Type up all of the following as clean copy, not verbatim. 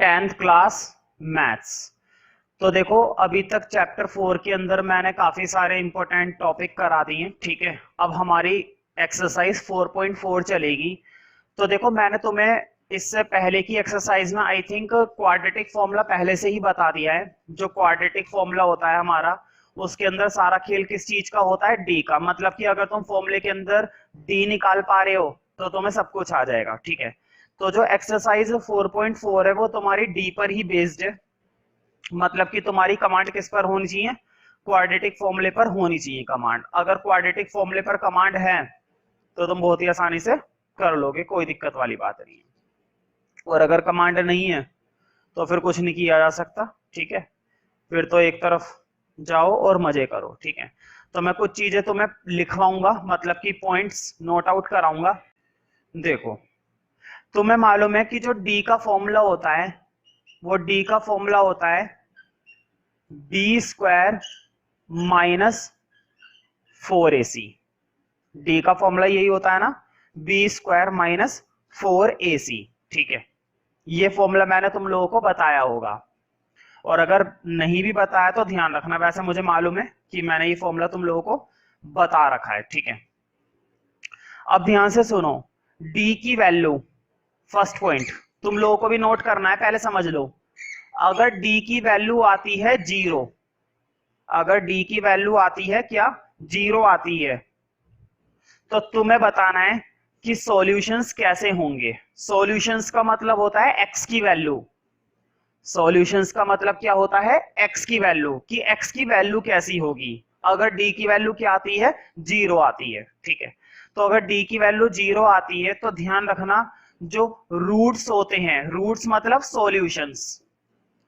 10th class maths. तो देखो अभी तक चैप्टर 4 के अंदर मैंने काफी सारे इंपॉर्टेंट टॉपिक करा दिए, ठीक है। अब हमारी एक्सरसाइज 4.4 चलेगी। तो देखो मैंने तुम्हें इससे पहले की एक्सरसाइज में आई थिंक क्वाड्रेटिक फॉर्मूला पहले से ही बता दिया है। जो क्वाड्रेटिक फॉर्मूला होता है हमारा, उसके अंदर सारा खेल किस चीज का होता है, डी का। मतलब कि अगर तुम फॉर्मूले के अंदर डी निकाल पा रहे हो तो तुम्हें सब कुछ आ जाएगा, ठीक है। तो जो एक्सरसाइज 4.4 है वो तुम्हारी डी पर ही बेस्ड है। मतलब कि तुम्हारी कमांड किस पर होनी चाहिए, क्वाड्रेटिक फॉर्मूले पर होनी चाहिए कमांड। अगर क्वाड्रेटिक फॉर्मूले पर कमांड है तो तुम बहुत ही आसानी से कर लोगे, कोई दिक्कत वाली बात नहीं है। और अगर कमांड नहीं है तो फिर कुछ नहीं किया जा सकता, ठीक है। फिर तो एक तरफ जाओ और मजे करो, ठीक है। तो मैं कुछ चीजें तुम्हें लिखवाऊंगा, मतलब कि पॉइंट्स नोट आउट कराऊंगा। देखो तुम्हें मालूम है कि जो डी का फॉर्मूला होता है वो डी का फॉर्मूला होता है D square minus 4ac। D का फॉर्मूला यही होता है ना, बी स्क्वायर माइनस 4ac, ठीक है। ये फॉर्मूला मैंने तुम लोगों को बताया होगा, और अगर नहीं भी बताया तो ध्यान रखना। वैसे मुझे मालूम है कि मैंने ये फॉर्मूला तुम लोगों को बता रखा है, ठीक है। अब ध्यान से सुनो, डी की वैल्यू, फर्स्ट पॉइंट तुम लोगों को भी नोट करना है, पहले समझ लो। अगर डी की वैल्यू आती है 0, अगर डी की वैल्यू आती है क्या, 0 आती है, तो तुम्हें बताना है कि सॉल्यूशंस कैसे होंगे। सॉल्यूशंस का मतलब होता है एक्स की वैल्यू। सॉल्यूशंस का मतलब क्या होता है, एक्स की वैल्यू, कि एक्स की वैल्यू कैसी होगी अगर डी की वैल्यू क्या आती है, 0 आती है, ठीक है। तो अगर डी की वैल्यू 0 आती है तो ध्यान रखना, जो रूट्स होते हैं, रूट्स मतलब सॉल्यूशंस,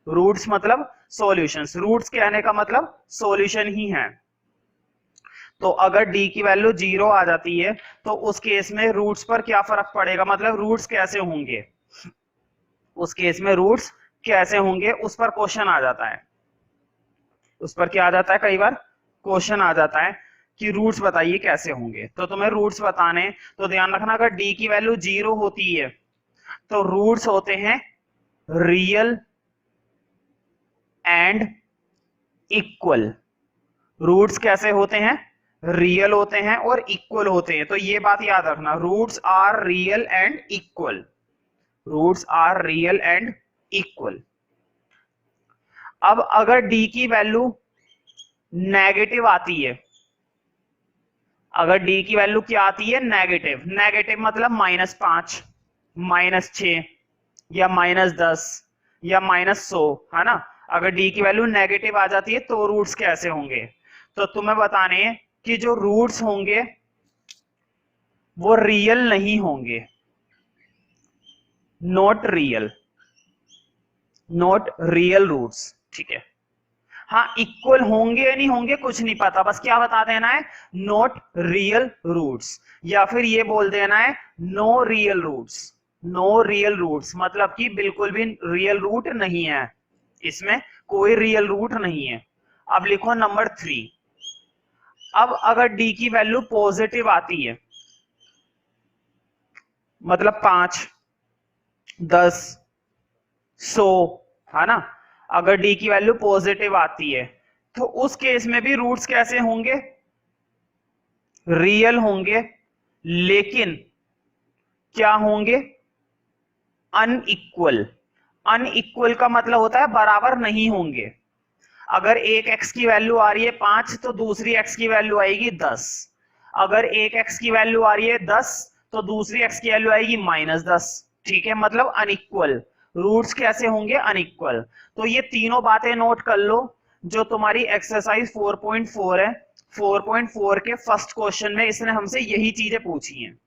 रूट्स मतलब सॉल्यूशंस, रूट्स कहने का मतलब सॉल्यूशन ही है। तो अगर डी की वैल्यू 0 आ जाती है तो उस केस में रूट्स पर क्या फर्क पड़ेगा, मतलब रूट्स कैसे होंगे, उस केस में रूट्स कैसे होंगे उस पर क्वेश्चन आ जाता है। उस पर क्या आ जाता है, कई बार क्वेश्चन आ जाता है कि रूट्स बताइए कैसे होंगे। तो तुम्हें रूट्स बताने, तो ध्यान रखना अगर डी की वैल्यू 0 होती है तो रूट्स होते हैं रियल एंड इक्वल। रूट्स कैसे होते हैं, रियल होते हैं और इक्वल होते हैं। तो ये बात याद रखना, roots are real and equal, roots are real and equal. अब अगर डी की वैल्यू नेगेटिव आती है, अगर डी की वैल्यू क्या आती है, नेगेटिव, नेगेटिव मतलब -5, -6 या -10 या -100, है ना। अगर डी की वैल्यू नेगेटिव आ जाती है तो रूट्स कैसे होंगे, तो तुम्हें बताने कि जो रूट्स होंगे वो रियल नहीं होंगे, not real, not real roots, ठीक है। हाँ इक्वल होंगे या नहीं होंगे कुछ नहीं पता, बस क्या बता देना है, नॉट रियल रूट्स, या फिर ये बोल देना है no real roots. No real roots मतलब कि बिल्कुल भी रियल रूट नहीं है, इसमें कोई रियल रूट नहीं है। अब लिखो नंबर 3। अब अगर डी की वैल्यू पॉजिटिव आती है, मतलब 5, 10, 100, है ना। अगर डी की वैल्यू पॉजिटिव आती है तो उस केस में भी रूट्स कैसे होंगे, रियल होंगे, लेकिन क्या होंगे, अनइक्वल। अनइक्वल का मतलब होता है बराबर नहीं होंगे। अगर एक एक्स की वैल्यू आ रही है 5 तो दूसरी एक्स की वैल्यू आएगी 10। अगर एक एक्स की वैल्यू आ रही है 10 तो दूसरी एक्स की वैल्यू आएगी -10, ठीक है। मतलब अनइक्वल, रूट्स कैसे होंगे, अनइक्वल। तो ये तीनों बातें नोट कर लो जो तुम्हारी एक्सरसाइज 4.4 है। 4.4 के फर्स्ट क्वेश्चन में इसने हमसे यही चीजें पूछी हैं।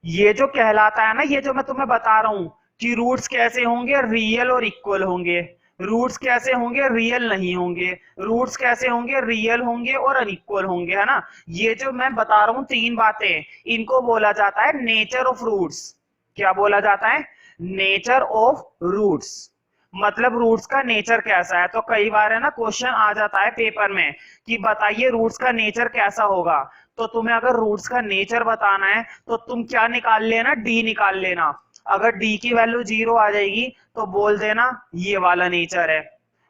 ये जो कहलाता है ना, ये जो मैं तुम्हें बता रहा हूं कि रूट्स कैसे होंगे, रियल और इक्वल होंगे। रूट्स कैसे होंगे, रियल नहीं होंगे। रूट्स कैसे होंगे, रियल होंगे और अनइक्वल होंगे, है ना। ये जो मैं बता रहा हूं तीन बातें, इनको बोला जाता है नेचर ऑफ रूट्स। क्या बोला जाता है, नेचर ऑफ रूट्स। मतलब रूट्स का नेचर कैसा है। तो कई बार है ना क्वेश्चन आ जाता है पेपर में कि बताइए रूट्स का नेचर कैसा होगा। तो तुम्हें अगर रूट्स का नेचर बताना है तो तुम क्या निकाल लेना, डी निकाल लेना। अगर डी की वैल्यू 0 आ जाएगी तो बोल देना ये वाला नेचर है,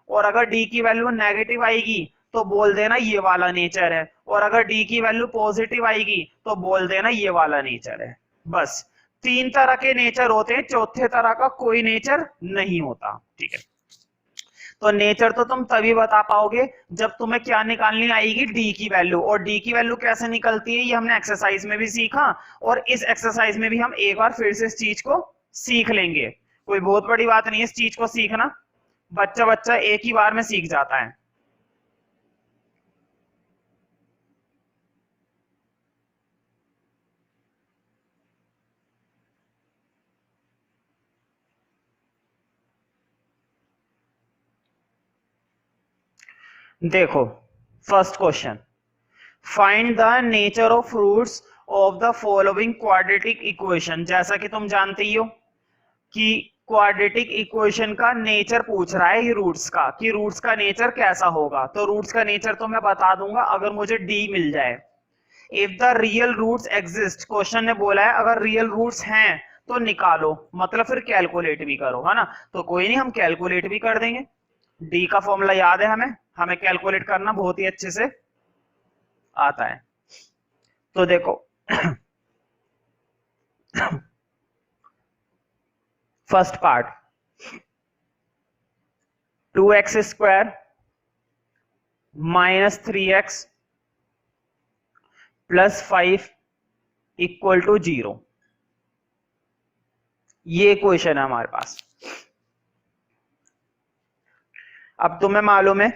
और अगर डी की वैल्यू नेगेटिव आएगी तो बोल देना ये वाला नेचर है, और अगर डी की वैल्यू पॉजिटिव आएगी तो बोल देना ये वाला नेचर है। बस 3 तरह के नेचर होते हैं, चौथे तरह का कोई नेचर नहीं होता। ठीक है, तो नेचर तो तुम तभी बता पाओगे जब तुम्हें क्या निकालनी आएगी, डी की वैल्यू। और डी की वैल्यू कैसे निकलती है ये हमने एक्सरसाइज में भी सीखा, और इस एक्सरसाइज में भी हम एक बार फिर से इस चीज को सीख लेंगे। कोई बहुत बड़ी बात नहीं है इस चीज को सीखना, बच्चा बच्चा एक ही बार में सीख जाता है। देखो first question, find the nature of roots of the following quadratic equation. जैसा कि तुम जानते ही हो कि क्वाड्रेटिक इक्वेशन का नेचर पूछ रहा है रूट्स का, कि रूट्स का नेचर कैसा होगा। तो रूट्स का नेचर तो मैं बता दूंगा अगर मुझे डी मिल जाए। If the real roots exist, question ने बोला है अगर रियल रूट्स हैं तो निकालो, मतलब फिर कैलकुलेट भी करो, है ना। तो कोई नहीं, हम कैलकुलेट भी कर देंगे। डी का फॉर्मूला याद है हमें, हमें कैलकुलेट करना बहुत ही अच्छे से आता है। तो देखो first part, 2x square minus 3x plus 5 equal to 0, ये क्वेश्चन है हमारे पास। अब तुम्हें मालूम है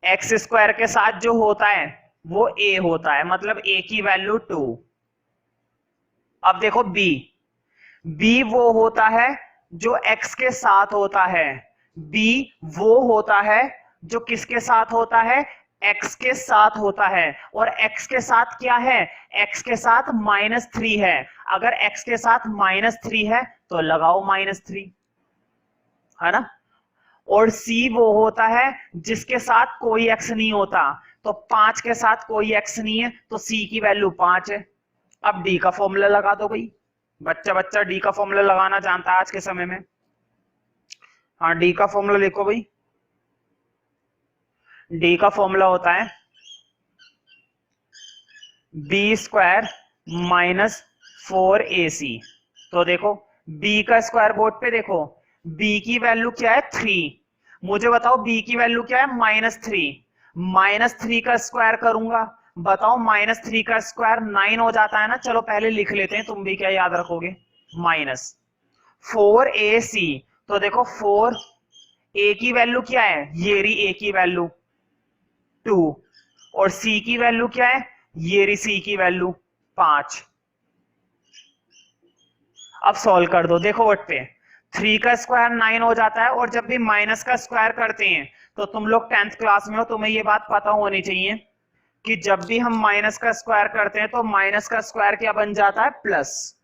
एक्स स्क्वायर के साथ जो होता है वो a होता है, मतलब a की वैल्यू 2। अब देखो b वो होता है जो x के साथ होता है, b वो होता है जो किसके साथ होता है, x के साथ होता है। और x के साथ क्या है, x के साथ -3 है। अगर x के साथ -3 है तो लगाओ -3, है ना। और c वो होता है जिसके साथ कोई x नहीं होता, तो 5 के साथ कोई x नहीं है तो c की वैल्यू 5 है। अब d का फॉर्मूला लगा दो भाई, बच्चा बच्चा d का फॉर्मूला लगाना जानता है आज के समय में। हाँ d का फॉर्मूला लिखो भाई, d का फॉर्मूला होता है b स्क्वायर माइनस 4ac। तो देखो b का स्क्वायर बोर्ड पे देखो, b की वैल्यू क्या है 3, मुझे बताओ b की वैल्यू क्या है माइनस थ्री का स्क्वायर करूंगा, बताओ -3 का स्क्वायर 9 हो जाता है ना। चलो पहले लिख लेते हैं, तुम भी क्या याद रखोगे, माइनस 4ac। तो देखो 4a की वैल्यू क्या है, ये रही a की वैल्यू 2, और c की वैल्यू क्या है, ये रही c की वैल्यू 5। अब सॉल्व कर दो, देखो वट पे 3 का स्क्वायर 9 हो जाता है, और जब भी माइनस का स्क्वायर करते हैं तो तुम लोग 10th क्लास में हो, तुम्हें ये बात पता होनी चाहिए कि जब भी हम माइनस का स्क्वायर करते हैं तो माइनस का स्क्वायर क्या बन जाता है, प्लस।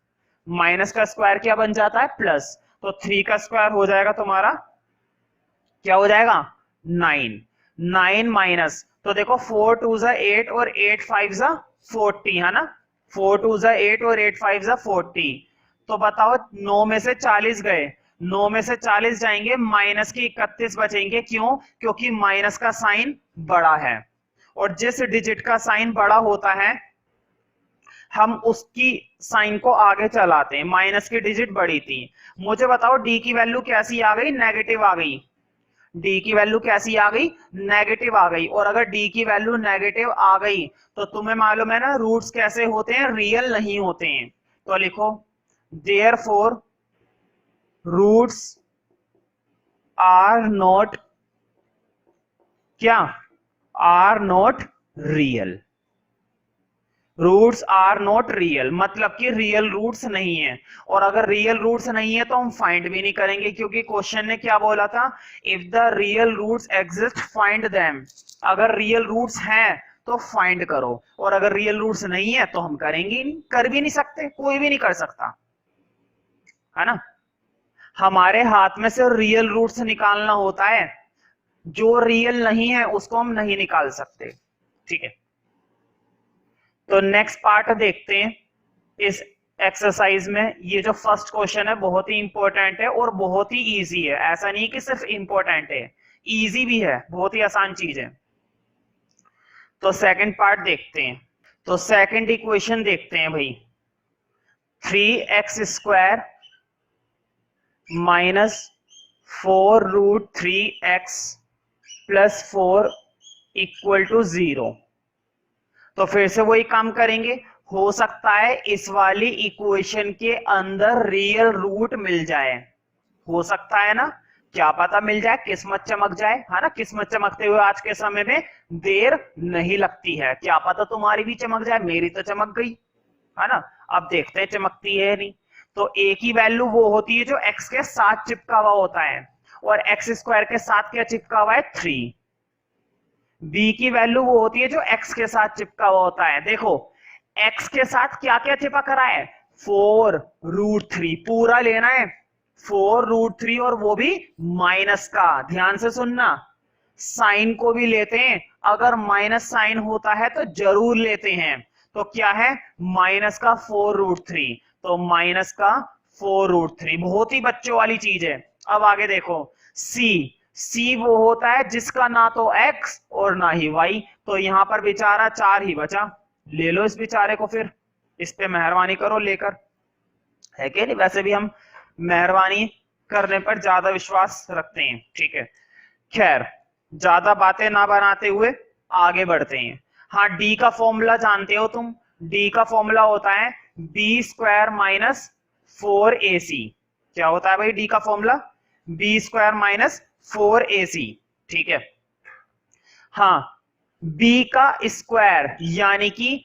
माइनस का स्क्वायर क्या बन जाता है, प्लस। तो 3 का स्क्वायर हो जाएगा तुम्हारा, क्या हो जाएगा 9, 9 माइनस, तो देखो 4 2 जा 8 और 8 5 जा 40, है ना। 4 2 जा 8 और 8 5 जा 40। तो बताओ 9 में से 40 गए, 9 में से 40 जाएंगे, माइनस के 31 बचेंगे। क्यों, क्योंकि माइनस का साइन बड़ा है, और जिस डिजिट का साइन बड़ा होता है हम उसकी साइन को आगे चलाते हैं। माइनस की डिजिट बड़ी थी, मुझे बताओ डी की वैल्यू कैसी आ गई, नेगेटिव आ गई। डी की वैल्यू कैसी आ गई, नेगेटिव आ गई। और अगर डी की वैल्यू नेगेटिव आ गई तो तुम्हें मालूम है ना रूट्स कैसे होते हैं, रियल नहीं होते हैं। तो लिखो देयरफॉर रूट्स आर नॉट, क्या, are not real. Roots are not real मतलब कि रियल रूट्स नहीं है। और अगर रियल रूट्स नहीं है तो हम फाइंड भी नहीं करेंगे, क्योंकि क्वेश्चन ने क्या बोला था, if the real roots exist find them. अगर रियल रूट्स हैं तो फाइंड करो, और अगर रियल रूट्स नहीं है तो हम करेंगे नहीं, कर भी नहीं सकते, कोई भी नहीं कर सकता, है ना। हमारे हाथ में से रियल रूट्स निकालना होता है, जो रियल नहीं है उसको हम नहीं निकाल सकते। ठीक है, तो नेक्स्ट पार्ट देखते हैं इस एक्सरसाइज में ये जो फर्स्ट क्वेश्चन है बहुत ही इंपॉर्टेंट है और बहुत ही इजी है, ऐसा नहीं कि सिर्फ इंपॉर्टेंट है, इजी भी है, बहुत ही आसान चीज है। तो सेकंड पार्ट देखते हैं। तो सेकंड इक्वेशन देखते हैं भाई, 3x² minus 4√3x plus 4 equal to 0। तो फिर से वही काम करेंगे, हो सकता है इस वाली इक्वेशन के अंदर रियल रूट मिल जाए, हो सकता है ना, क्या पता मिल जाए, किस्मत चमक जाए, है ना। किस्मत चमकते हुए आज के समय में देर नहीं लगती है, क्या पता तुम्हारी भी चमक जाए, मेरी तो चमक गई, है ना। अब देखते हैं चमकती है नहीं। तो a की वैल्यू वो होती है जो x के साथ चिपका हुआ होता है, और x² के साथ क्या चिपका हुआ है, 3। b की वैल्यू वो होती है जो x के साथ चिपका हुआ होता है। देखो x के साथ क्या क्या चिपक रहा है, 4√3 पूरा लेना है, 4√3 और वो भी माइनस का, ध्यान से सुनना, साइन को भी लेते हैं, अगर माइनस साइन होता है तो जरूर लेते हैं। तो क्या है, माइनस का 4√3, तो माइनस का 4√3, बहुत ही बच्चों वाली चीज है। अब आगे देखो, सी वो होता है जिसका ना तो x और ना ही y, तो यहां पर बेचारा 4 ही बचा, ले लो इस बेचारे को, फिर इस पे मेहरबानी करो लेकर, है कि नहीं। वैसे भी हम मेहरबानी करने पर ज्यादा विश्वास रखते हैं, ठीक है। खैर ज्यादा बातें ना बनाते हुए आगे बढ़ते हैं। हाँ, डी का फॉर्मूला जानते हो तुम, डी का फॉर्मूला होता है b² माइनस 4ac। क्या होता है भाई डी का फॉर्मूला, b² माइनस 4ac, ठीक है। हाँ, b का स्क्वायर यानी कि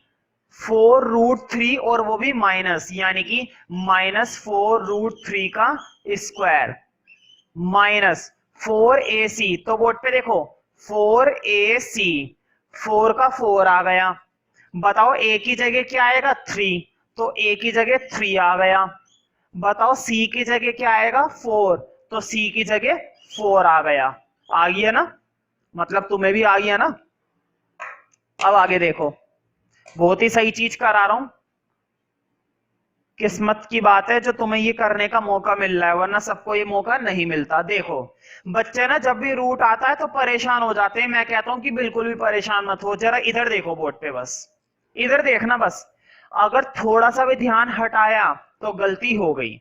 4√3 और वो भी माइनस, यानी कि माइनस 4√3 का स्क्वायर माइनस 4ac। तो बोर्ड पे देखो 4ac, 4 का 4 आ गया, बताओ a की जगह क्या आएगा, 3, तो a की जगह 3 आ गया। बताओ c की जगह क्या आएगा, 4, तो c की जगह 4 आ गया। आ गया ना, मतलब तुम्हें भी आ गया ना। अब आगे देखो, बहुत ही सही चीज करा रहा हूं, किस्मत की बात है जो तुम्हें ये करने का मौका मिल रहा है, वरना सबको ये मौका नहीं मिलता। देखो बच्चे ना जब भी रूट आता है तो परेशान हो जाते हैं, मैं कहता हूं कि बिल्कुल भी परेशान मत हो, जरा इधर देखो बोर्ड पे, बस इधर देखना बस, अगर थोड़ा सा भी ध्यान हटाया तो गलती हो गई।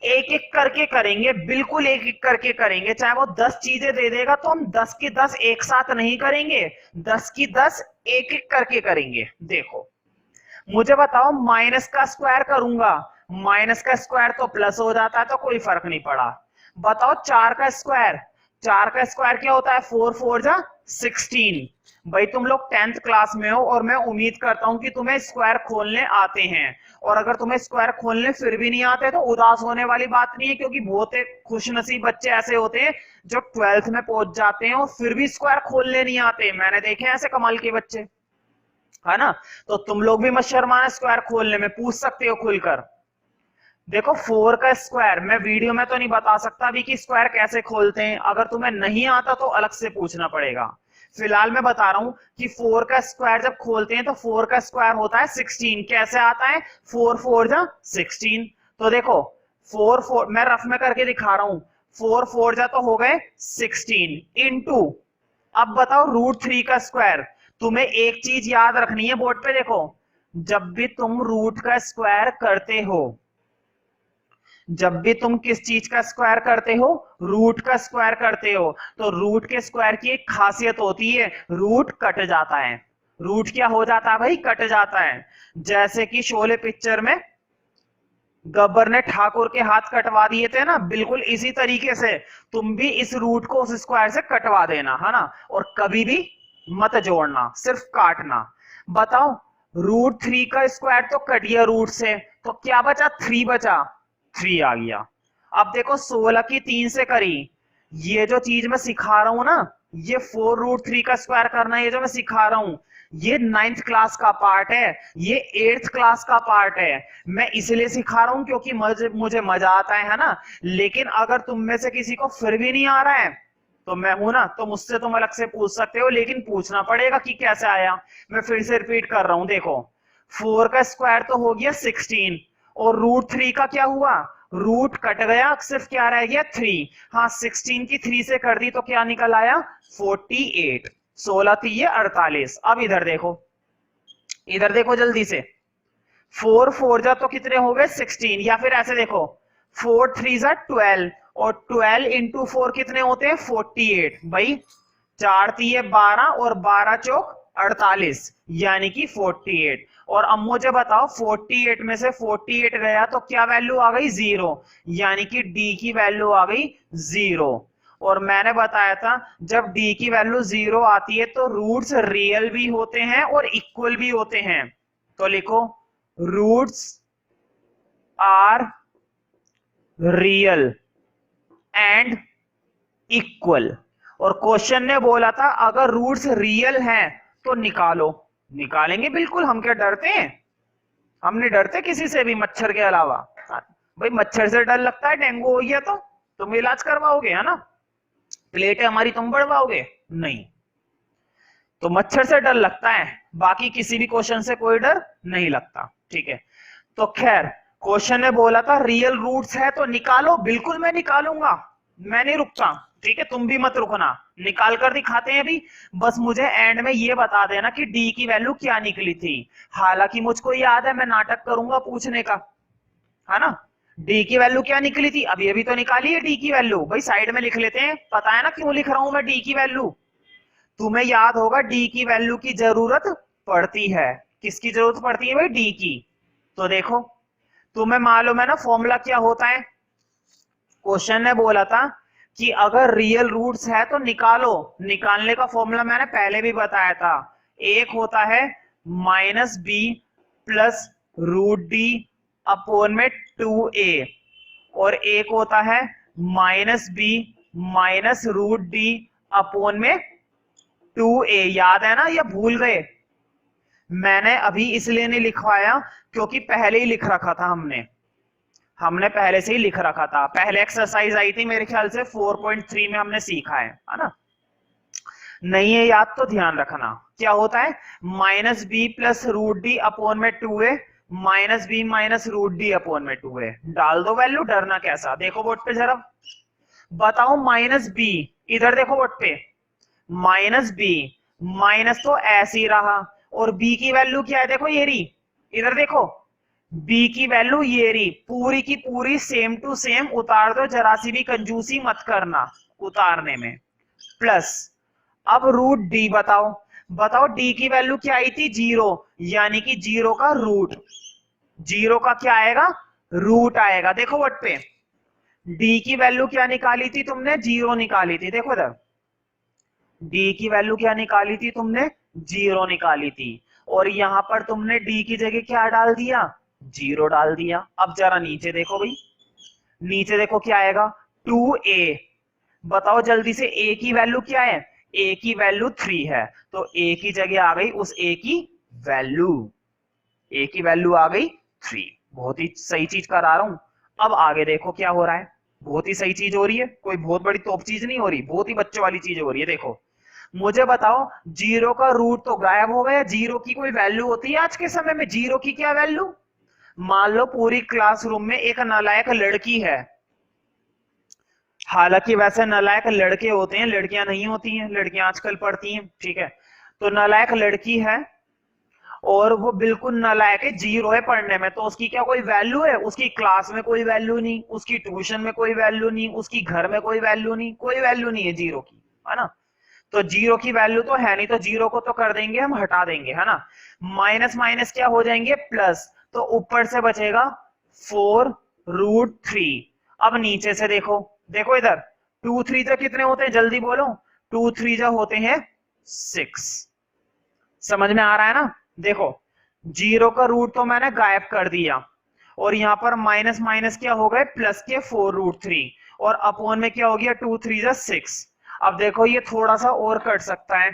एक एक करके करेंगे, बिल्कुल एक एक करके करेंगे, चाहे वो 10 चीजें दे देगा तो हम 10 की 10 एक साथ नहीं करेंगे, 10 की 10 एक एक करके करेंगे। देखो मुझे बताओ, माइनस का स्क्वायर करूंगा, माइनस का स्क्वायर तो प्लस हो जाता है तो कोई फर्क नहीं पड़ा। बताओ 4 का स्क्वायर, 4 का स्क्वायर क्या होता है, 4 4 जा 16। भाई तुम लोग 10th क्लास में हो और मैं उम्मीद करता हूं कि तुम्हें स्क्वायर खोलने आते हैं, और अगर तुम्हें स्क्वायर खोलने फिर भी नहीं आते तो उदास होने वाली बात नहीं है, क्योंकि बहुत खुशनसीब बच्चे ऐसे होते हैं जो 12th में पहुंच जाते हैं और फिर भी स्क्वायर खोलने नहीं आते, मैंने देखे ऐसे कमाल के बच्चे, है ना। तो तुम लोग भी मत शर्माना स्क्वायर खोलने में, पूछ सकते हो खुलकर। देखो 4 का स्क्वायर मैं वीडियो में तो नहीं बता सकता अभी कि स्क्वायर कैसे खोलते हैं, अगर तुम्हें नहीं आता तो अलग से पूछना पड़ेगा। फिलहाल मैं बता रहा हूं कि 4 का स्क्वायर जब खोलते हैं तो 4 का स्क्वायर होता है 16। कैसे आता है, 4 4 जा 16। तो देखो 4 4 मैं रफ में करके दिखा रहा हूं, 4 4 जा तो हो गए 16 इनटू, अब बताओ √3 का स्क्वायर। तुम्हें एक चीज याद रखनी है, बोर्ड पे देखो, जब भी तुम रूट का स्क्वायर करते हो, जब भी तुम किस चीज का स्क्वायर करते हो, रूट का स्क्वायर करते हो, तो रूट के स्क्वायर की एक खासियत होती है, रूट कट जाता है। रूट क्या हो जाता है भाई, कट जाता है। जैसे कि शोले पिक्चर में गब्बर ने ठाकुर के हाथ कटवा दिए थे ना, बिल्कुल इसी तरीके से तुम भी इस रूट को उस स्क्वायर से कटवा देना, है ना, और कभी भी मत जोड़ना, सिर्फ काटना। बताओ √3 का स्क्वायर तो कट गया रूट से, तो क्या बचा, 3 बचा, 3 आ गया। अब देखो 16 की 3 से करी, ये जो चीज मैं सिखा रहा हूं ना, ये 4√3 का स्क्वायर करना, ये जो मैं सिखा रहा हूं, ये 9th क्लास का पार्ट है, ये 8th क्लास का पार्ट है। मैं इसलिए सिखा रहा हूं क्योंकि मुझे मजा आता है ना। लेकिन अगर तुम में से किसी को फिर भी नहीं आ रहा है तो मैं हूं ना, तो मुझसे तुम अलग से पूछ सकते हो, लेकिन पूछना पड़ेगा कि कैसे आया। मैं फिर से रिपीट कर रहा हूं, देखो 4 का स्क्वायर तो हो गया 16, और रूट 3 का क्या हुआ, रूट कट गया, सिर्फ क्या रह गया 3। हाँ 16 की 3 से कर दी तो क्या निकल आया 48। 16 थी ये 48। अब इधर देखो, इधर देखो जल्दी से, 4 4 जा तो कितने हो गए 16, या फिर ऐसे देखो 4 3 जा 12, और 12 इंटू 4 कितने होते हैं 48। भाई 4 3 12 और 12 चौक 48, यानी कि 48। और अब मुझे बताओ 48 में से 48 गया तो क्या वैल्यू आ गई 0, यानी कि डी की वैल्यू आ गई 0। और मैंने बताया था जब डी की वैल्यू 0 आती है तो रूट्स रियल भी होते हैं और इक्वल भी होते हैं। तो लिखो roots are real and equal. और क्वेश्चन ने बोला था अगर रूट्स रियल हैं तो निकालो। निकालेंगे बिल्कुल, हम क्या डरते हैं, हम नहीं डरते किसी से भी, मच्छर के अलावा। भाई मच्छर से डर लगता है, डेंगू हो गया तो तुम इलाज करवाओगे, है ना, प्लेटें हमारी तुम बढ़वाओगे नहीं, तो मच्छर से डर लगता है, बाकी किसी भी क्वेश्चन से कोई डर नहीं लगता। ठीक है, तो खैर क्वेश्चन ने बोला था रियल रूट्स है तो निकालो, बिल्कुल मैं निकालूंगा, मैं नहीं रुकता। ठीक है, तुम भी मत रुकना, निकाल कर दिखाते हैं अभी। बस मुझे एंड में ये बता देना कि डी की वैल्यू क्या निकली थी। हालांकि मुझको याद है मैं नाटक करूंगा पूछने का, है ना। डी की वैल्यू क्या निकली थी, अभी अभी तो निकाली है डी की वैल्यू। भाई साइड में लिख लेते हैं, पता है ना क्यों लिख रहा हूं मैं डी की वैल्यू। तुम्हें याद होगा डी की वैल्यू की जरूरत पड़ती है, किसकी जरूरत पड़ती है भाई, डी की। तो देखो तुम्हें मालूम है ना फॉर्मूला क्या होता है। क्वेश्चन ने बोला था कि अगर रियल रूट्स है तो निकालो। निकालने का फॉर्मूला मैंने पहले भी बताया था, एक होता है minus B plus root D upon में 2a, और एक होता है minus B minus root D upon में 2a। याद है ना, या भूल गए। मैंने अभी इसलिए नहीं लिखवाया क्योंकि पहले ही लिख रखा था, हमने पहले से ही लिख रखा था। पहले एक्सरसाइज आई थी मेरे ख्याल से 4.3 में हमने सीखा है ना। नहीं है याद तो ध्यान रखना, क्या होता है minus B plus root D upon में 2a, minus B minus root D upon में 2a। डाल दो वैल्यू, डरना कैसा। देखो बोर्ड पे जरा, बताओ माइनस बी, इधर देखो बोर्ड पे, माइनस बी, माइनस तो ऐसे ही रहा, और बी की वैल्यू क्या है देखो ये रही, इधर देखो बी की वैल्यू ये रही, पूरी की पूरी सेम टू सेम उतार दो, जरा सी भी कंजूसी मत करना उतारने में। प्लस अब रूट डी बताओ, बताओ डी की वैल्यू क्या आई थी 0, यानी कि 0 का रूट, 0 का क्या आएगा रूट आएगा। देखो व्हाट पे डी की वैल्यू क्या निकाली थी तुमने, 0 निकाली थी। देखो इधर डी की वैल्यू क्या निकाली थी तुमने, 0 निकाली थी, और यहां पर तुमने डी की जगह क्या डाल दिया 0 डाल दिया। अब जरा नीचे देखो भाई, नीचे देखो क्या आएगा 2a। बताओ जल्दी से a की वैल्यू क्या है, a की वैल्यू 3 है, तो a की जगह आ गई उस a की वैल्यू, a की वैल्यू आ गई 3। बहुत ही सही चीज करा रहा हूं। अब आगे देखो क्या हो रहा है, बहुत ही सही चीज हो रही है, कोई बहुत बड़ी तोप चीज नहीं हो रही, बहुत ही बच्चों वाली चीज हो रही है। देखो मुझे बताओ 0 का रूट तो गायब हो गया, 0 की कोई वैल्यू होती है आज के समय में, 0 की क्या वैल्यू। मान लो पूरी क्लासरूम में एक नालायक लड़की है, हालांकि वैसे नालायक लड़के होते हैं, लड़कियां नहीं होती हैं, लड़कियां आजकल पढ़ती हैं, ठीक है। तो नालायक लड़की है और वो बिल्कुल नालायक है, 0 है पढ़ने में, तो उसकी क्या कोई वैल्यू है, उसकी क्लास में कोई वैल्यू नहीं, उसकी ट्यूशन में कोई वैल्यू नहीं, उसकी घर में कोई वैल्यू नहीं, कोई वैल्यू नहीं है 0 की, है ना। तो 0 की वैल्यू तो है नहीं, तो 0 को तो कर देंगे हम, हटा देंगे, है ना। माइनस माइनस क्या हो जाएंगे प्लस, तो ऊपर से बचेगा 4 रूट 3। अब नीचे से देखो, देखो इधर 2 3 जा कितने होते हैं जल्दी बोलो, 2 3 जा होते हैं 6। समझ में आ रहा है ना। देखो 0 का रूट तो मैंने गायब कर दिया, और यहां पर माइनस माइनस क्या हो गए प्लस के 4 रूट 3, और अपोन में क्या हो गया 2 3 जा 6। अब देखो ये थोड़ा सा और कट सकता है,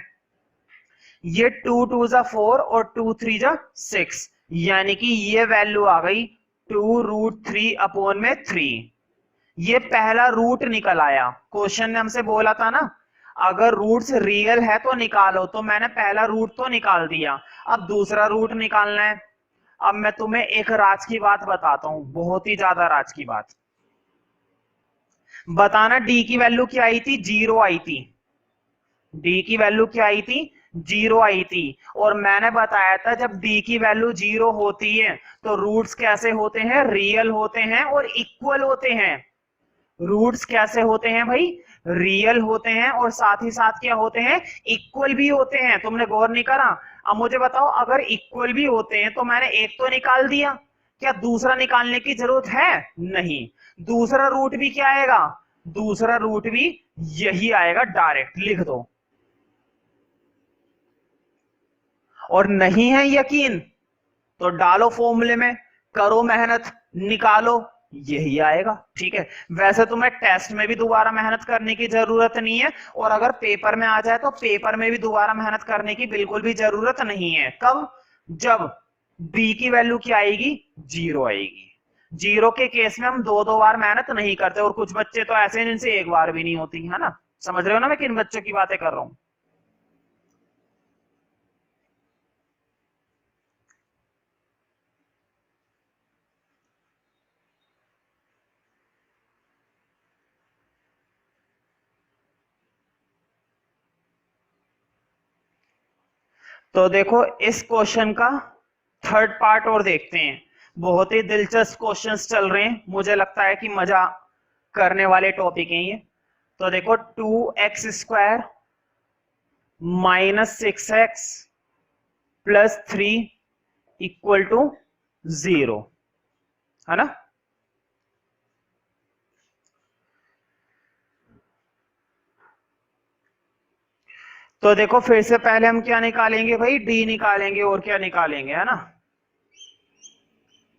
ये 2 2 जा 4 और 2 3 जा 6, यानी कि ये वैल्यू आ गई 2 रूट 3 अपोन में 3। ये पहला रूट निकल आया। क्वेश्चन ने हमसे बोला था ना अगर रूट्स रियल है तो निकालो, तो मैंने पहला रूट तो निकाल दिया, अब दूसरा रूट निकालना है। अब मैं तुम्हें एक राज की बात बताता हूं, बहुत ही ज्यादा राज की बात। बताना डी की वैल्यू क्या आई थी? 0 आई थी। डी की वैल्यू क्या आई थी? 0 आई थी। और मैंने बताया था जब डी की वैल्यू 0 होती है तो रूट्स कैसे होते हैं? रियल होते हैं और इक्वल होते हैं। रूट्स कैसे होते हैं भाई? रियल होते हैं और साथ ही साथ क्या होते हैं? इक्वल भी होते हैं। तुमने गौर नहीं करा? अब मुझे बताओ, अगर इक्वल भी होते हैं तो मैंने एक तो निकाल दिया, क्या दूसरा निकालने की जरूरत है? नहीं। दूसरा रूट भी क्या आएगा? दूसरा रूट भी यही आएगा, डायरेक्ट लिख दो। और नहीं है यकीन तो डालो फॉर्मूले में, करो मेहनत, निकालो, यही आएगा। ठीक है, वैसे तुम्हें टेस्ट में भी दोबारा मेहनत करने की जरूरत नहीं है, और अगर पेपर में आ जाए तो पेपर में भी दोबारा मेहनत करने की बिल्कुल भी जरूरत नहीं है। कब? जब बी की वैल्यू क्या आएगी? 0 आएगी। 0 के केस में हम दो दो बार मेहनत नहीं करते, और कुछ बच्चे तो ऐसे हैं जिनसे एक बार भी नहीं होती है ना। समझ रहे हो ना मैं किन बच्चों की बातें कर रहा हूं? तो देखो इस क्वेश्चन का थर्ड पार्ट और देखते हैं। बहुत ही दिलचस्प क्वेश्चंस चल रहे हैं, मुझे लगता है कि मजा करने वाले टॉपिक हैं ये। तो देखो 2x² minus 6x plus 3 equal to 0, है ना। तो देखो फिर से पहले हम क्या निकालेंगे भाई? डी निकालेंगे, और क्या निकालेंगे, है ना।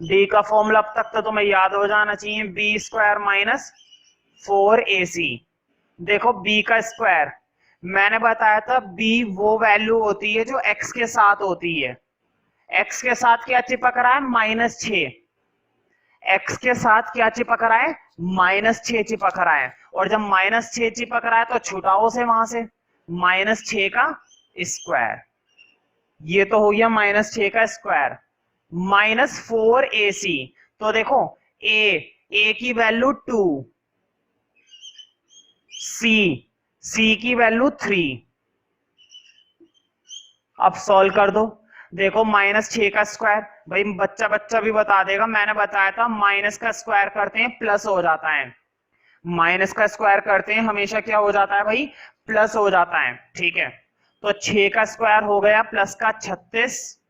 डी का फॉर्मूला अब तक तो तुम्हें याद हो जाना चाहिए, b² माइनस 4ac। देखो b का स्क्वायर, मैंने बताया था b वो वैल्यू होती है जो x के साथ होती है। x के साथ क्या चिपक रहा है? -6। x के साथ क्या चिपक रहा है? -6 चिपक रहा है। और जब -6 चिपक रहा है तो छुटाओ से वहां से, -6 का स्क्वायर, ये तो हो गया -6 का स्क्वायर, -4ac। तो देखो a की वैल्यू 2, c की वैल्यू 3। अब सॉल्व कर दो। देखो -6 का स्क्वायर, भाई बच्चा बच्चा भी बता देगा, मैंने बताया था माइनस का स्क्वायर करते हैं प्लस हो जाता है। माइनस का स्क्वायर करते हैं हमेशा क्या हो जाता है भाई? प्लस हो जाता है। ठीक है, तो 6 का स्क्वायर हो गया प्लस का 36,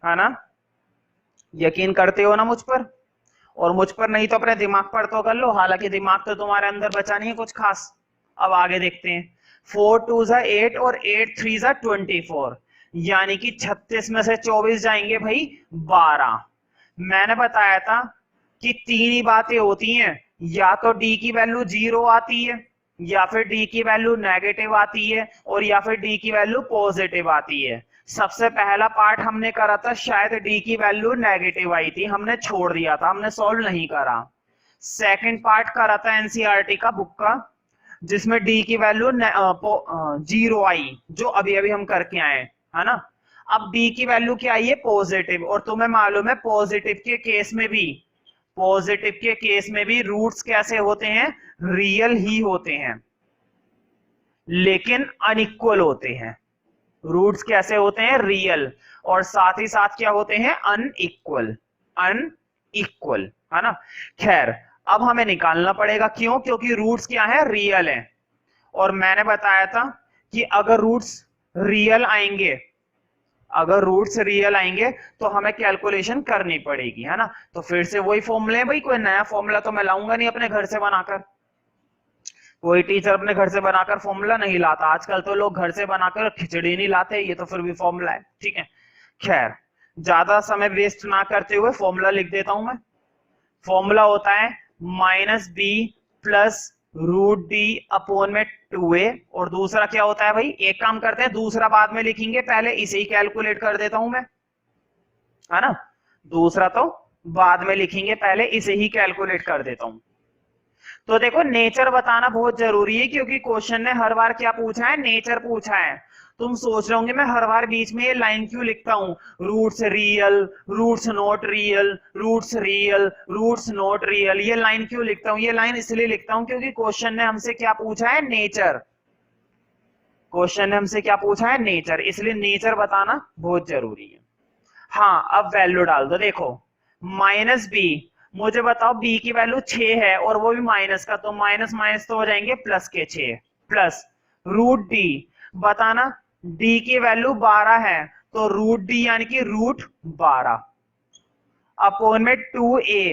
है ना। यकीन करते हो ना मुझ पर? और मुझ पर नहीं तो अपने दिमाग पर तो कर लो, हालांकि दिमाग तो तुम्हारे अंदर बचा नहीं है कुछ खास। अब आगे देखते हैं। 4 2 8 और 8 3 24, यानी कि 36 में से 24 जाएंगे भाई 12। मैंने बताया था कि तीन ही बातें होती हैं, या तो डी की वैल्यू 0 आती है, या फिर डी की वैल्यू नेगेटिव आती है, और या फिर डी की वैल्यू पॉजिटिव आती है। सबसे पहला पार्ट हमने करा था, शायद डी की वैल्यू नेगेटिव आई थी, हमने छोड़ दिया था, हमने सॉल्व नहीं करा। सेकंड पार्ट करा था एनसीईआरटी का बुक का, जिसमें डी की वैल्यू 0 आई, जो अभी अभी हम करके आए, है ना। अब डी की वैल्यू क्या आई है? पॉजिटिव। और तुम्हें मालूम है पॉजिटिव के केस में भी रूट्स कैसे होते हैं? रियल ही होते हैं, लेकिन अनइक्वल होते हैं। रूट्स कैसे होते हैं? रियल, और साथ ही साथ क्या होते हैं? अनइक्वल। अनइक्वल, है ना। खैर, अब हमें निकालना पड़ेगा, क्यों? क्योंकि रूट्स क्या है? रियल है। और मैंने बताया था कि अगर रूट्स रियल आएंगे, तो हमें कैलकुलेशन करनी पड़ेगी, है ना। तो फिर से वही फॉर्मूले है भाई, कोई नया फॉर्मूला तो मैं लाऊंगा नहीं अपने घर से बनाकर। कोई टीचर अपने घर से बनाकर फॉर्मूला नहीं लाता, आजकल तो लोग घर से बनाकर खिचड़ी नहीं लाते, ये तो फिर भी फॉर्मूला है। ठीक है, खैर ज्यादा समय वेस्ट ना करते हुए फॉर्मूला लिख देता हूं मैं। फॉर्मूला होता है -b प्लस √d/2a, और दूसरा क्या होता है भाई? एक काम करते हैं, दूसरा बाद में लिखेंगे, पहले इसे ही कैलकुलेट कर देता हूं मैं, है ना। दूसरा तो बाद में लिखेंगे, पहले इसे ही कैलकुलेट कर देता हूं। तो देखो नेचर बताना बहुत जरूरी है, क्योंकि क्वेश्चन ने हर बार क्या पूछा है? नेचर पूछा है। तुम सोच रहे होंगे मैं हर बार बीच में ये लाइन क्यों लिखता हूं, roots real, roots not real, roots real, roots not real, ये लाइन क्यों लिखता हूं? ये लाइन इसलिए लिखता हूं क्योंकि क्वेश्चन ने हमसे क्या पूछा है, नेचर। क्वेश्चन ने हमसे क्या पूछा है, नेचर, इसलिए नेचर बताना बहुत जरूरी है। हाँ, अब वैल्यू डाल दो। देखो माइनस बी, मुझे बताओ बी की वैल्यू 6 है और वो भी माइनस का, तो माइनस माइनस तो हो जाएंगे प्लस के 6, प्लस रूट डी, बताना डी की वैल्यू 12 है, तो रूट डी यानी कि रूट 12 अपोन में 2a,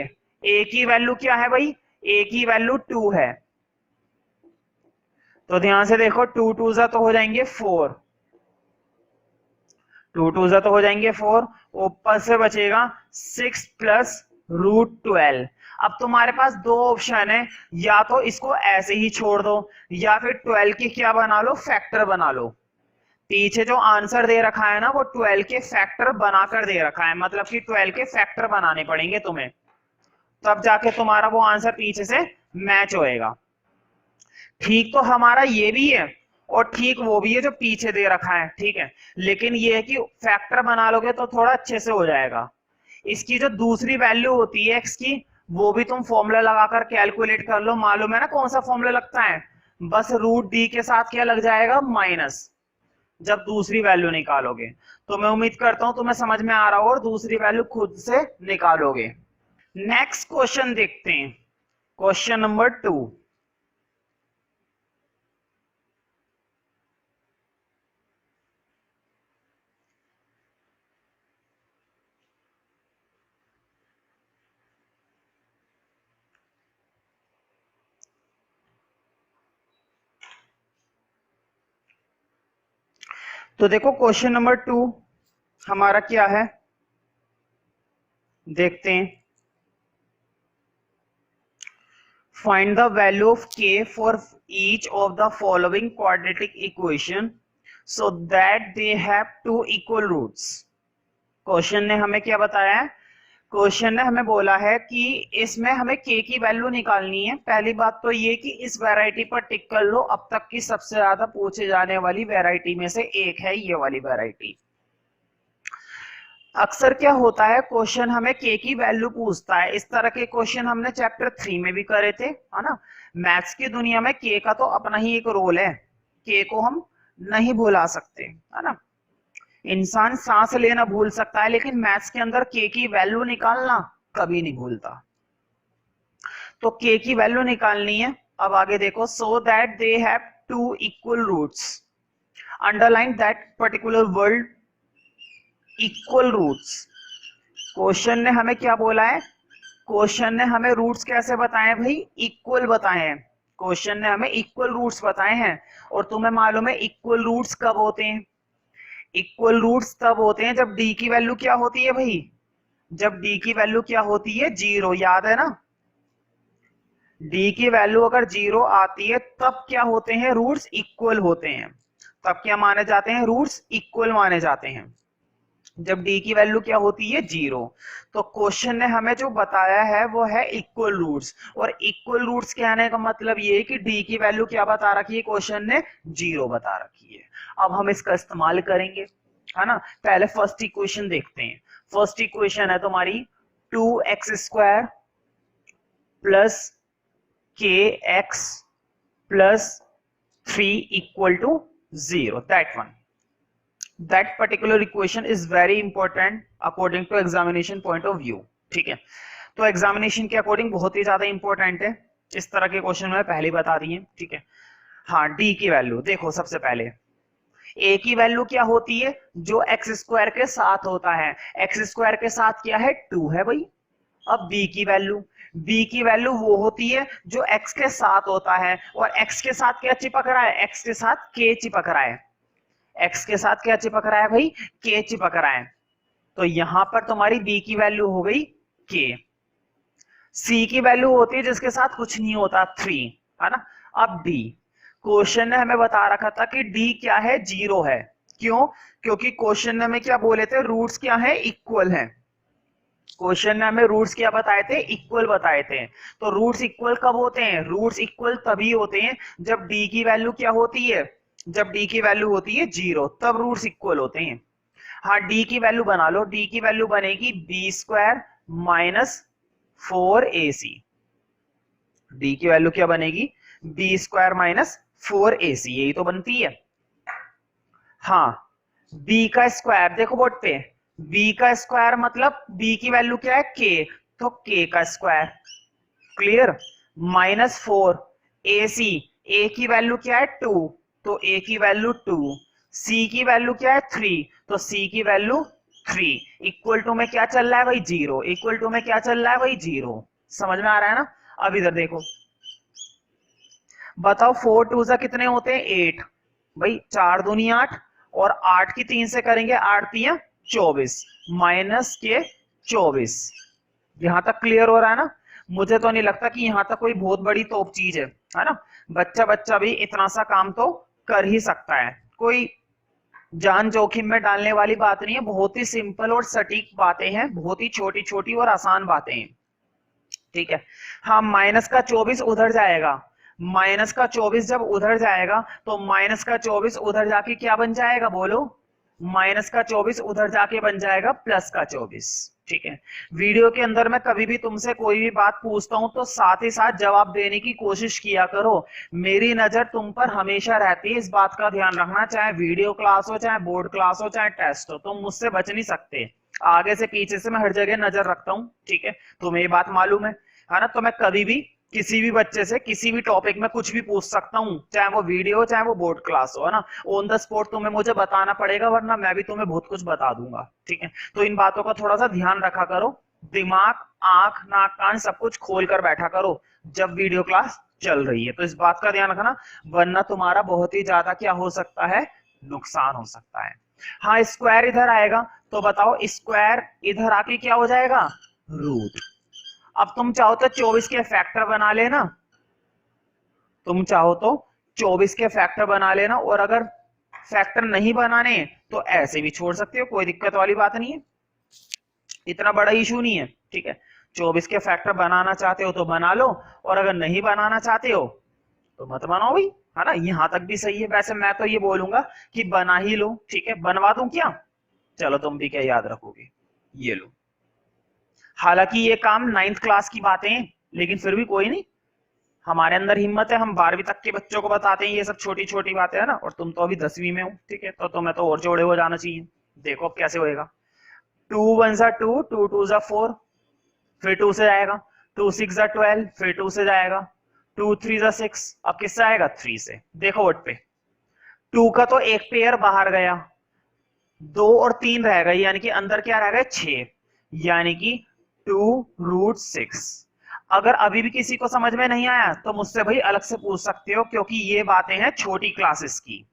a की वैल्यू क्या है भाई, a की वैल्यू 2 है, तो ध्यान से देखो 2 2 जा तो हो जाएंगे 4, 2 2 जा तो हो जाएंगे 4, ऊपर से बचेगा 6 प्लस रूट 12। अब तुम्हारे पास दो ऑप्शन है, या तो इसको ऐसे ही छोड़ दो या फिर 12 की क्या बना लो, फैक्टर बना लो। पीछे जो आंसर दे रखा है ना वो 12 के फैक्टर बनाकर दे रखा है, मतलब कि 12 के फैक्टर बनाने पड़ेंगे तुम्हें, तब जाके तुम्हारा वो आंसर पीछे से मैच होएगा। ठीक तो हमारा ये भी है और ठीक वो भी है जो पीछे दे रखा है, ठीक है, लेकिन ये है कि फैक्टर बना लोगे तो थोड़ा अच्छे से हो जाएगा। इसकी जो दूसरी वैल्यू होती है एक्स की, वो भी तुम फॉर्मूला लगाकर कैलकुलेट कर लो, मालूम है ना कौन सा फॉर्मूला लगता है, बस रूट डी के साथ क्या लग जाएगा, माइनस, जब दूसरी वैल्यू निकालोगे। तो मैं उम्मीद करता हूं तुम्हें समझ में आ रहा हो और दूसरी वैल्यू खुद से निकालोगे। नेक्स्ट क्वेश्चन देखते हैं, क्वेश्चन नंबर 2। तो देखो क्वेश्चन नंबर 2 हमारा क्या है, देखते हैं। Find the value of k for each of the following quadratic equation so that they have two equal roots. Question ने हमें क्या बताया है, क्वेश्चन ने हमें बोला है कि इसमें हमें k की वैल्यू निकालनी है। पहली बात तो ये कि इस वैरायटी पर टिक कर लो, अब तक की सबसे ज्यादा पूछे जाने वाली वैरायटी में से एक है ये वाली वैरायटी। अक्सर क्या होता है, क्वेश्चन हमें k की वैल्यू पूछता है, इस तरह के क्वेश्चन हमने चैप्टर 3 में भी करे थे, है ना। मैथ्स की दुनिया में k का तो अपना ही एक रोल है, k को हम नहीं भुला सकते, है ना। इंसान सांस लेना भूल सकता है लेकिन मैथ्स के अंदर k की वैल्यू निकालना कभी नहीं भूलता। तो k की वैल्यू निकालनी है। अब आगे देखो, so that they have two equal roots, underline that particular word, equal roots. Question ने हमें क्या बोला है, क्वेश्चन ने हमें रूट्स कैसे बताए भाई, इक्वल बताए हैं। क्वेश्चन ने हमें इक्वल रूट्स बताए हैं और तुम्हें मालूम है इक्वल रूट्स कब होते हैं, इक्वल रूट्स तब होते हैं जब d की वैल्यू क्या होती है भाई, जब d की वैल्यू क्या होती है, 0, याद है ना। d की वैल्यू अगर 0 आती है तब क्या होते हैं, रूट्स इक्वल होते हैं, तब क्या माने जाते हैं, रूट्स इक्वल माने जाते हैं, जब d की वैल्यू क्या होती है, 0। तो क्वेश्चन ने हमें जो बताया है वो है इक्वल रूट्स, और इक्वल रूट्स कहने का मतलब ये है कि d की वैल्यू क्या बता रखी है, क्वेश्चन ने 0 बता रखी है। अब हम इसका इस्तेमाल करेंगे, है ना। पहले फर्स्ट इक्वेशन देखते हैं। फर्स्ट इक्वेशन है तुम्हारी 2x² plus kx plus 3 equal to 0, that one. That particular equation is very important according to examination point of view, ठीक है। तो एग्जामिनेशन के अकॉर्डिंग बहुत ही ज्यादा इंपॉर्टेंट है, इस तरह के क्वेश्चन मैंने पहले बता दिए, ठीक है। हाँ, d की वैल्यू देखो, सबसे पहले a की वैल्यू क्या होती है, जो x² के साथ होता है, x² के साथ क्या है, 2 है भाई। अब b की वैल्यू वो होती है जो x के साथ होता है, और x के साथ क्या चिपक रहा है, x के साथ k चिपक रहा है, x के साथ क्या चिपक रहा है भाई, k चिपक रहा है। तो यहां पर तुम्हारी b की वैल्यू हो गई k। c की वैल्यू होती है जिसके साथ कुछ नहीं होता, 3, है ना। अब d, क्वेश्चन ने हमें बता रखा था कि d क्या है, 0 है। क्यों, क्योंकि क्वेश्चन ने हमें क्या बोले थे, रूट्स क्या है, इक्वल है। क्वेश्चन ने हमें रूट्स क्या बताए थे, इक्वल बताए थे। तो रूट्स इक्वल कब होते हैं, रूट्स इक्वल तभी होते हैं जब d की वैल्यू क्या होती है, जब डी की वैल्यू होती है 0 तब रूट्स इक्वल होते हैं। हाँ, डी की वैल्यू बना लो, डी की वैल्यू बनेगी B square minus 4ac। D की वैल्यू क्या बनेगी? बी स्क्वायर माइनस 4ac, यही तो बनती है। हाँ, b का स्क्वायर देखो बोर्ड पे, b का स्क्वायर मतलब b की वैल्यू क्या है? k, तो k का square. Clear? Minus 4 ac, a की वैल्यू क्या है? 2, तो a की वैल्यू 2, c की वैल्यू क्या है? 3, तो c की वैल्यू 3। इक्वल टू में क्या चल रहा है भाई? 0। इक्वल टू में क्या चल रहा है भाई? 0। समझ में आ रहा है ना? अब इधर देखो, बताओ 4 टू सा कितने होते हैं? 8। भाई 4 दूनी 8, और 8 की 3 से करेंगे 8 3 24, माइनस के 24। यहां तक क्लियर हो रहा है ना? मुझे तो नहीं लगता कि यहां तक कोई बहुत बड़ी तोप चीज है ना? बच्चा बच्चा भी इतना सा काम तो कर ही सकता है, कोई जान जोखिम में डालने वाली बात नहीं है। बहुत ही सिंपल और सटीक बातें हैं, बहुत ही छोटी छोटी और आसान बातें हैं। ठीक है। हाँ, माइनस का 24 उधर जाएगा, माइनस का 24 जब उधर जाएगा तो माइनस का 24 उधर जाके क्या बन जाएगा? बोलो। माइनस का 24 उधर जाके बन जाएगा प्लस का 24। ठीक है। वीडियो के अंदर मैं कभी भी तुमसे कोई भी बात पूछता हूं तो साथ ही साथ जवाब देने की कोशिश किया करो। मेरी नजर तुम पर हमेशा रहती है, इस बात का ध्यान रखना। चाहे वीडियो क्लास हो, चाहे बोर्ड क्लास हो, चाहे टेस्ट हो, तुम मुझसे बच नहीं सकते। आगे से पीछे से मैं हर जगह नजर रखता हूँ। ठीक है, तुम्हें ये बात मालूम है ना? तो मैं कभी भी किसी भी बच्चे से किसी भी टॉपिक में कुछ भी पूछ सकता हूँ, चाहे वो वीडियो हो, चाहे वो बोर्ड क्लास हो, है ना? ऑन द स्पॉट तुम्हें मुझे बताना पड़ेगा, वरना मैं भी तुम्हें बहुत कुछ बता दूंगा। ठीक है, तो इन बातों का थोड़ा सा ध्यान रखा करो। दिमाग, आंख, नाक, कान सब कुछ खोल कर बैठा करो जब वीडियो क्लास चल रही है, तो इस बात का ध्यान रखना, वरना तुम्हारा बहुत ही ज्यादा क्या हो सकता है? नुकसान हो सकता है। हाँ, स्क्वायर इधर आएगा तो बताओ, स्क्वायर इधर आके क्या हो जाएगा? रूट। अब तुम चाहो तो 24 के फैक्टर बना लेना, तुम चाहो तो 24 के फैक्टर बना लेना, और अगर फैक्टर नहीं बनाने तो ऐसे भी छोड़ सकते हो, कोई दिक्कत वाली बात नहीं है, इतना बड़ा इशू नहीं है। ठीक है, 24 के फैक्टर बनाना चाहते हो तो बना लो, और अगर नहीं बनाना चाहते हो तो मत बनाओ भाई, है ना? यहां तक भी सही है। वैसे मैं तो ये बोलूंगा कि बना ही लो। ठीक है, बनवा दूं क्या? चलो, तुम भी क्या याद रखोगे, ये लो। हालांकि ये काम 9th क्लास की बातें हैं, लेकिन फिर भी कोई नहीं, हमारे अंदर हिम्मत है, हम 12वीं तक के बच्चों को बताते हैं ये सब छोटी छोटी बातें, है ना? और तुम तो अभी 10वीं में हो। ठीक है, तो तुम्हें तो और जोड़े हो जाना चाहिए। देखो अब कैसे होएगा। 2 1 जा 2, 2 2 जा 4, फिर 2 से जाएगा, 2 6 जा 12, फिर 2 से जाएगा, 2 3 जा 6, अब किससे आएगा? 3 से। देखो वोट पे, 2 का तो एक पेयर बाहर गया, 2 और 3 रह गई, यानी कि अंदर क्या रह गया? 6, यानी कि 2√6। अगर अभी भी किसी को समझ में नहीं आया तो मुझसे भाई अलग से पूछ सकते हो, क्योंकि ये बातें हैं छोटी क्लासेस की।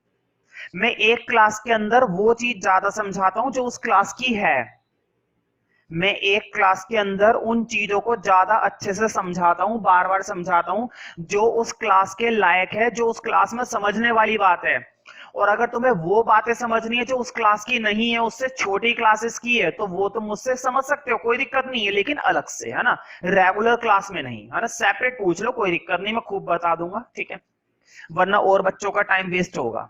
मैं एक क्लास के अंदर वो चीज ज्यादा समझाता हूं जो उस क्लास की है। मैं एक क्लास के अंदर उन चीजों को ज्यादा अच्छे से समझाता हूं, बार बार समझाता हूं, जो उस क्लास के लायक है, जो उस क्लास में समझने वाली बात है। और अगर तुम्हें वो बातें समझनी है जो उस क्लास की नहीं है, उससे छोटी क्लासेस की है, तो वो तुम मुझसे समझ सकते हो, कोई दिक्कत नहीं है, लेकिन अलग से, है ना? रेगुलर क्लास में नहीं, है ना? सेपरेट पूछ लो, कोई दिक्कत नहीं, मैं खूब बता दूंगा। ठीक है, वरना और बच्चों का टाइम वेस्ट होगा।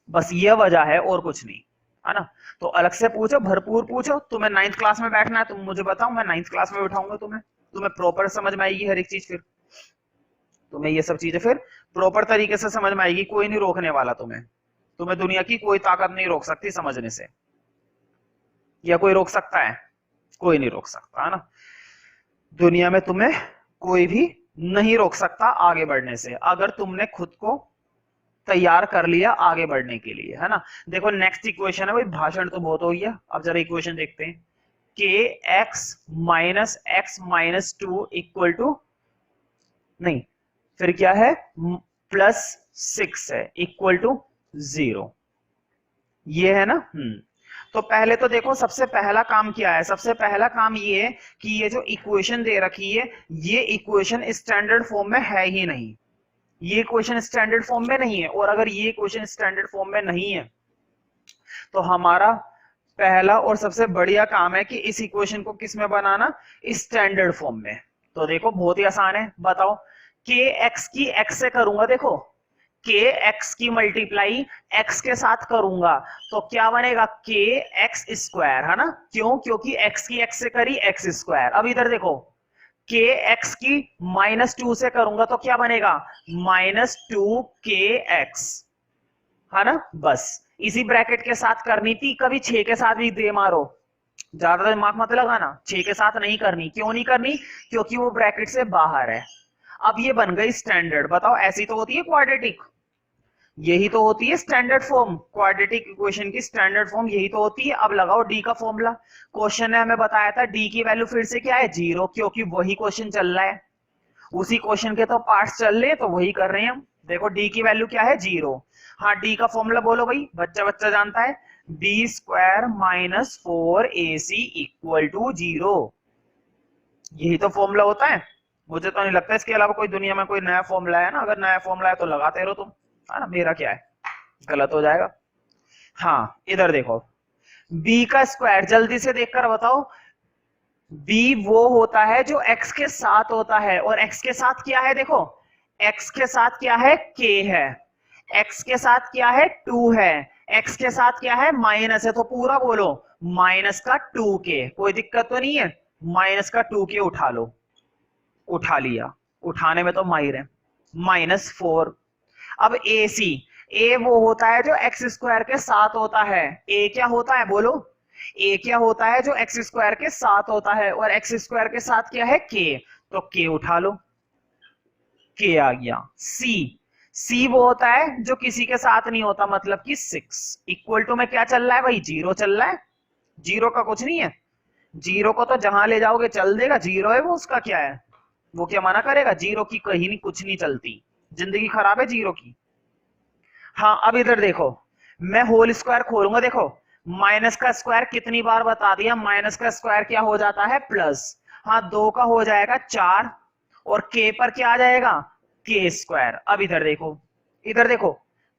बस ये वजह है, और कुछ नहीं, है ना? तो अलग से पूछो, भरपूर पूछो। तुम्हें 9th क्लास में बैठना है, तुम मुझे बताओ, मैं 9th क्लास में बैठाऊंगा तुम्हें, तुम्हें प्रॉपर समझ में आएगी हर एक चीज। फिर तुम्हें ये सब चीजें फिर प्रॉपर तरीके से समझ में आएगी, कोई नहीं रोकने वाला तुम्हें। तुम्हें दुनिया की कोई ताकत नहीं रोक सकती समझने से। या कोई रोक सकता है? कोई नहीं रोक सकता, है ना? दुनिया में तुम्हें कोई भी नहीं रोक सकता आगे बढ़ने से, अगर तुमने खुद को तैयार कर लिया आगे बढ़ने के लिए, है ना? देखो नेक्स्ट इक्वेशन है भाई, भाषण तो बहुत हो गया, अब जरा इक्वेशन देखते हैं। के x-2 इक्वल टू, नहीं, फिर क्या है? +6 है, इक्वल टू 0। ये है ना? तो पहले तो देखो, सबसे पहला काम क्या है? सबसे पहला काम ये है कि ये जो इक्वेशन दे रखी है, ये इक्वेशन स्टैंडर्ड फॉर्म में है ही नहीं। ये क्वेश्चन स्टैंडर्ड फॉर्म में नहीं है, और अगर ये क्वेश्चन स्टैंडर्ड फॉर्म में नहीं है तो हमारा पहला और सबसे बढ़िया काम है कि इस इक्वेशन को किस में बनाना? स्टैंडर्ड फॉर्म में। तो देखो बहुत ही आसान है, बताओ। के एक्स की एक्स से करूंगा, देखो के एक्स की मल्टीप्लाई एक्स के साथ करूंगा तो क्या बनेगा के एक्स स्क्वायर, है ना। क्यों? क्योंकि एक्स की एक्स से करी एक्स स्क्वायर। अब इधर देखो के एक्स की -2 से करूंगा तो क्या बनेगा -2 के एक्स, है ना। बस इसी ब्रैकेट के साथ करनी थी, कभी 6 के साथ भी दे मारो, ज्यादा दिमाग मत लगाना। 6 के साथ नहीं करनी। क्यों नहीं करनी? क्योंकि वो ब्रैकेट से बाहर है। अब ये बन गई स्टैंडर्ड। बताओ ऐसी तो होती है क्वाड्रेटिक, यही तो होती है स्टैंडर्ड फॉर्म, क्वाड्रेटिक इक्वेशन की स्टैंडर्ड फॉर्म यही तो होती है। अब लगाओ डी का फॉर्मूला। क्वेश्चन ने हमें बताया था डी की वैल्यू फिर से क्या है 0, क्योंकि वही क्वेश्चन चल रहा है, उसी क्वेश्चन के तो पार्ट्स चल रहे हैं तो वही कर रहे हैं हम। देखो डी की वैल्यू क्या है 0। हाँ डी का फॉर्मूला बोलो भाई, बच्चा बच्चा जानता है, D square minus 4ac equal to 0। यही तो फॉर्मूला होता है। मुझे तो नहीं लगता इसके अलावा कोई दुनिया में कोई नया फॉर्मूला है ना। अगर नया फॉर्मूला है तो लगाते रहो तुम, है ना। मेरा क्या है, गलत हो जाएगा। हाँ इधर देखो b का स्क्वायर, जल्दी से देखकर बताओ। b वो होता है जो x के साथ होता है, और x के साथ क्या है देखो, x के साथ क्या है k है, x के साथ क्या है 2 है, x के साथ क्या है माइनस है, तो पूरा बोलो माइनस का 2k। कोई दिक्कत तो नहीं है, माइनस का 2k उठा लो। उठा लिया, उठाने में तो माहिर है। -4। अब ए सी, ए वो होता है जो एक्स स्क्वायर के साथ होता है। ए क्या होता है बोलो, ए क्या होता है जो एक्स स्क्वायर के साथ होता है, और एक्स स्क्वायर के साथ क्या है के, तो के उठा लो, के आ गया। सी, सी वो होता है जो किसी के साथ नहीं होता, मतलब कि 6 इक्वल टू में क्या चल रहा है भाई 0 चल रहा है। 0 का कुछ नहीं है, 0 को तो जहां ले जाओगे चल देगा, 0 है वो, उसका क्या है, वो क्या मना करेगा। 0 की कहीं नहीं कुछ नहीं चलती, जिंदगी खराब है 0 की। हाँ अब इधर देखो, मैं होल स्क्वायर खोलूंगा, देखो माइनस का स्क्वायर कितनी बार बता दिया, माइनस का स्क्वायर क्या हो जाता है प्लस। हाँ 2 का हो जाएगा 4, और के पर क्या आ जाएगा के स्क्वायर। अब इधर देखो, इधर देखो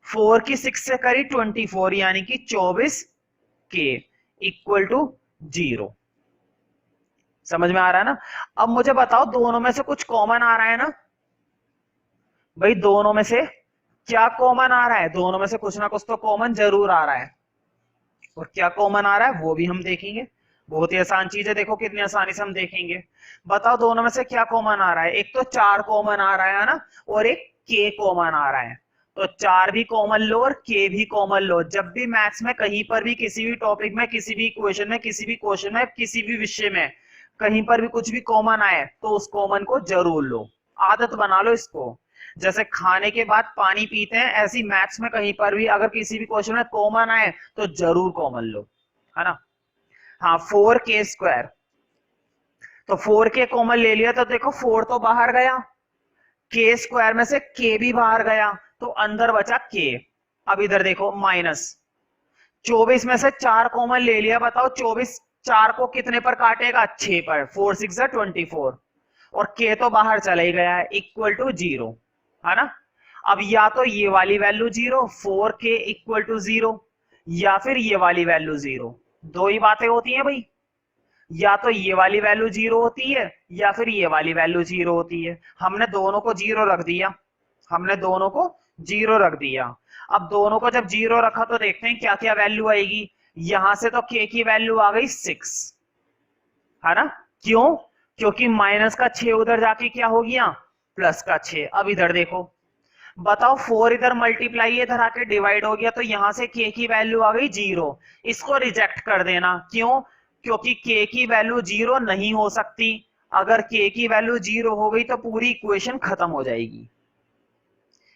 4 की 6 से करी 24, यानी कि 24 के इक्वल टू 0। समझ में आ रहा है ना। अब मुझे बताओ दोनों में से कुछ कॉमन आ रहा है ना भाई, दोनों में से क्या कॉमन आ रहा है, दोनों में से कुछ ना कुछ तो कॉमन जरूर आ रहा है, और क्या कॉमन आ रहा है वो भी हम देखेंगे। बहुत ही आसान चीज है, देखो कितनी आसानी से हम देखेंगे। बताओ दोनों में से क्या कॉमन आ रहा है। एक तो 4 कॉमन आ रहा है ना, और एक के कॉमन आ रहा है। तो 4 भी कॉमन लो और के भी कॉमन लो। जब भी मैथ्स में कहीं पर भी किसी भी टॉपिक में, किसी भी इक्वेशन में, किसी भी क्वेश्चन में, किसी भी विषय में कहीं पर भी कुछ भी कॉमन आए तो उस कॉमन को जरूर लो, आदत बना लो इसको। जैसे खाने के बाद पानी पीते हैं, ऐसी मैथ्स में कहीं पर भी अगर किसी भी क्वेश्चन में कॉमन आए तो जरूर कॉमन लो, है ना। हाँ 4k स्क्वायर, तो 4k कॉमन ले लिया तो देखो 4 तो बाहर गया, के स्क्वायर में से के भी बाहर गया, तो अंदर बचा के। अब इधर देखो माइनस 24 में से 4 कॉमन ले लिया, बताओ 24 4 को कितने पर काटेगा 6 पर, 4 6 24, और के तो बाहर चला ही गया है, इक्वल टू 0, है ना। अब या तो ये वाली वैल्यू 0, 4k इक्वल टू 0, या फिर ये वाली वैल्यू 0। दो ही बातें होती हैं भाई, या तो ये वाली वैल्यू 0 होती है या फिर ये वाली वैल्यू 0 होती है। हमने दोनों को 0 रख दिया, हमने दोनों को 0 रख दिया। अब दोनों को जब 0 रखा तो देखते हैं क्या क्या वैल्यू आएगी। यहां से तो k की वैल्यू आ गई 6, है ना। क्यों? क्योंकि माइनस का 6 उधर जाके क्या हो गया प्लस का 6। अब इधर देखो, बताओ 4 इधर मल्टीप्लाई इधर आके डिवाइड हो गया, तो यहां से k की वैल्यू आ गई 0। इसको रिजेक्ट कर देना। क्यों? क्योंकि k की वैल्यू 0 नहीं हो सकती। अगर k की वैल्यू 0 हो गई तो पूरी इक्वेशन खत्म हो जाएगी।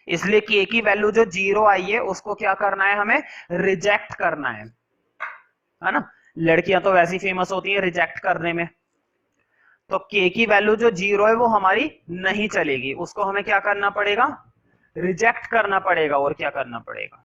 इसलिए k की वैल्यू जो 0 आई है उसको क्या करना है, हमें रिजेक्ट करना है ना। लड़कियां तो वैसी फेमस होती है रिजेक्ट करने में। तो k की वैल्यू जो 0 है वो हमारी नहीं चलेगी, उसको हमें क्या करना पड़ेगा, रिजेक्ट करना पड़ेगा। और क्या करना पड़ेगा,